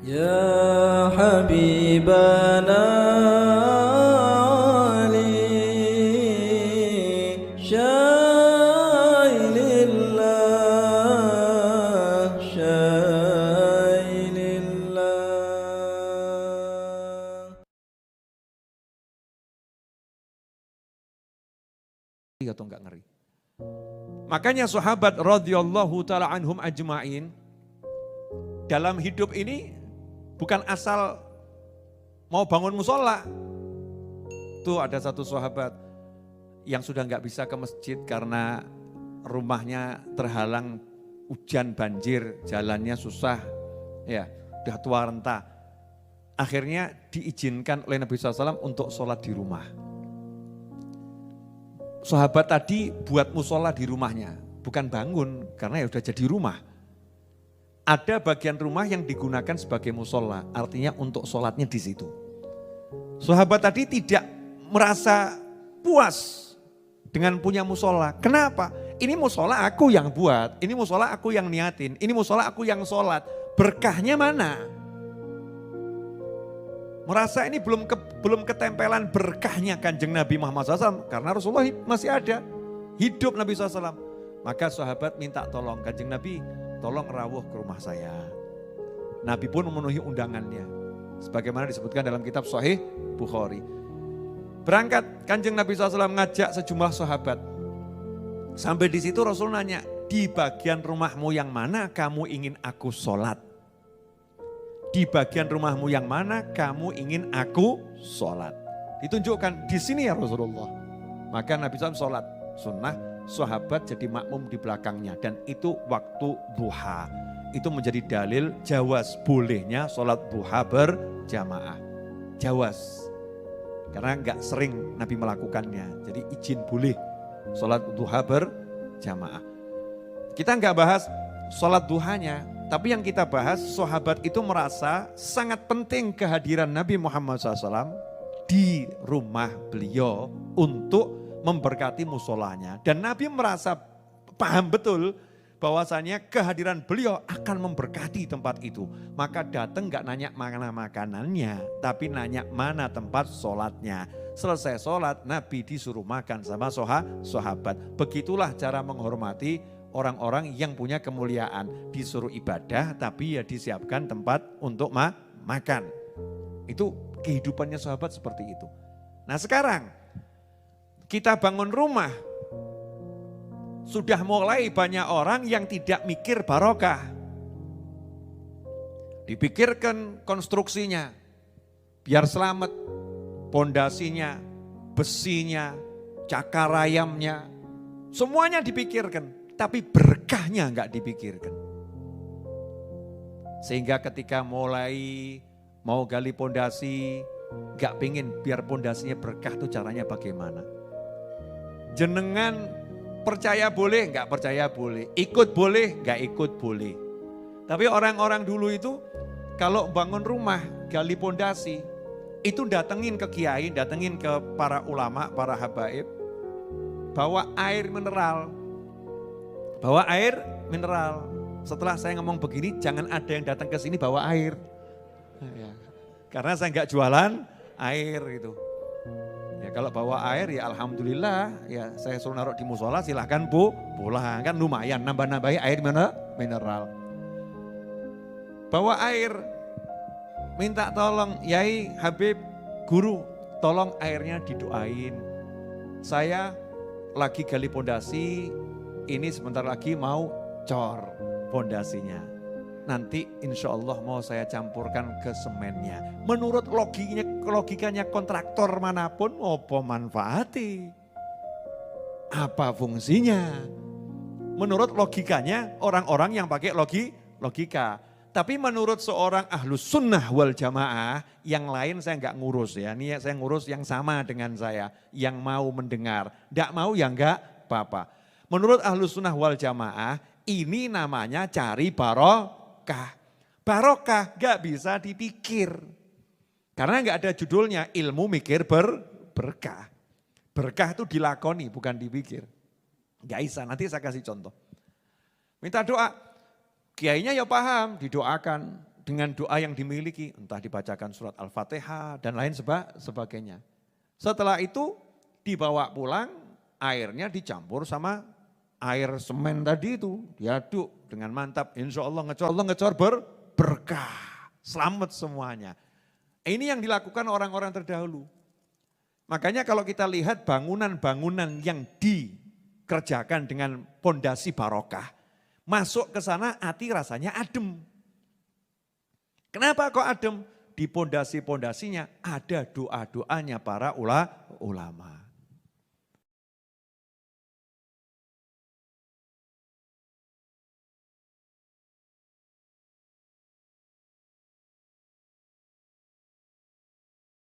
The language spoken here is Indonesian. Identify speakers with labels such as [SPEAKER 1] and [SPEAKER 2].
[SPEAKER 1] يا حبيبنا علي شايل الله شايل الله.
[SPEAKER 2] Atau enggak ngeri. Makanya sahabat radhiyallahu taala anhum ajmain dalam hidup ini bukan asal mau bangun musola. Tuh ada satu sahabat yang sudah enggak bisa ke masjid karena rumahnya terhalang hujan banjir, jalannya susah, ya udah tua renta. Akhirnya diizinkan oleh Nabi SAW untuk sholat di rumah. Sahabat tadi buat musola di rumahnya, bukan bangun karena ya udah jadi rumah. Ada bagian rumah yang digunakan sebagai musola, artinya untuk sholatnya di situ. Sahabat tadi tidak merasa puas dengan punya musola. Kenapa? Ini musola aku yang buat, ini musola aku yang niatin, ini musola aku yang sholat. Berkahnya mana? Merasa ini belum ketempelan berkahnya Kanjeng Nabi Muhammad SAW. Karena Rasulullah masih ada, hidup Nabi SAW. Maka sahabat minta tolong, Kanjeng Nabi tolong rawuh ke rumah saya. Nabi pun memenuhi undangannya. Sebagaimana disebutkan dalam kitab Sahih Bukhari. Berangkat Kanjeng Nabi SAW ngajak sejumlah sahabat. Sampai di situ Rasul nanya, di bagian rumahmu yang mana kamu ingin aku sholat? Di bagian rumahmu yang mana kamu ingin aku sholat? Ditunjukkan di sini ya Rasulullah. Maka Nabi SAW sholat sunnah, sahabat jadi makmum di belakangnya. Dan itu waktu duha. Itu menjadi dalil jawaz bolehnya sholat duha berjamaah. Jawaz. Karena enggak sering Nabi melakukannya. Jadi izin boleh sholat duha berjamaah. Kita enggak bahas sholat duhanya. Tapi yang kita bahas, sahabat itu merasa sangat penting kehadiran Nabi Muhammad SAW di rumah beliau untuk memberkati musolanya. Dan Nabi merasa paham betul bahwasanya kehadiran beliau akan memberkati tempat itu. Maka datang gak nanya mana makanannya, tapi nanya mana tempat sholatnya. Selesai sholat, Nabi disuruh makan sama sahabat. Begitulah cara menghormati orang-orang yang punya kemuliaan. Disuruh ibadah tapi ya disiapkan tempat untuk makan. Itu kehidupannya sahabat seperti itu. Nah sekarang kita bangun rumah. Sudah mulai banyak orang yang tidak mikir barokah. Dipikirkan konstruksinya. Biar selamat. Pondasinya, besinya, cakar ayamnya. Semuanya dipikirkan. Tapi berkahnya enggak dipikirkan. Sehingga ketika mulai mau gali pondasi, enggak pengen biar pondasinya berkah tuh caranya bagaimana. Jenengan percaya boleh, enggak percaya boleh. Ikut boleh, enggak ikut boleh. Tapi orang-orang dulu itu kalau bangun rumah, gali pondasi, itu datengin ke kiai, datengin ke para ulama, para habaib, bawa air mineral. Bawa air mineral. Setelah saya ngomong begini, jangan ada yang datang ke sini bawa air. Ya, karena saya nggak jualan air gitu. Ya kalau bawa air ya alhamdulillah, ya saya suruh naruh di musola silahkan pulang. Kan lumayan nambah-nambahi air mineral. Bawa air, minta tolong Yai, Habib, Guru, tolong airnya didoain. Saya lagi gali pondasi, ini sebentar lagi mau cor pondasinya. Nanti insya Allah mau saya campurkan ke semennya. Menurut logikanya kontraktor manapun, apa manfaatnya? Apa fungsinya? Menurut logikanya orang-orang yang pakai logika. Tapi menurut seorang ahlus sunnah wal jamaah, yang lain saya enggak ngurus ya. Ini saya ngurus yang sama dengan saya, yang mau mendengar. Enggak mau ya enggak apa-apa. Menurut ahlus sunnah wal jamaah, ini namanya cari barokah. Barokah gak bisa dipikir. Karena gak ada judulnya ilmu mikir berkah. Berkah itu dilakoni bukan dipikir. Gak bisa, nanti saya kasih contoh. Minta doa, kiainya ya paham, didoakan. dengan doa yang dimiliki, entah dibacakan surat Al-Fatihah dan lain sebagainya. Setelah itu dibawa pulang, airnya dicampur sama air semen tadi itu, diaduk dengan mantap, insya Allah ngecor berkah, selamat semuanya. Ini yang dilakukan orang-orang terdahulu. Makanya kalau kita lihat bangunan-bangunan yang dikerjakan dengan pondasi barokah, masuk ke sana hati rasanya adem. Kenapa kok adem? Di pondasi-pondasinya ada doa-doanya para ulama.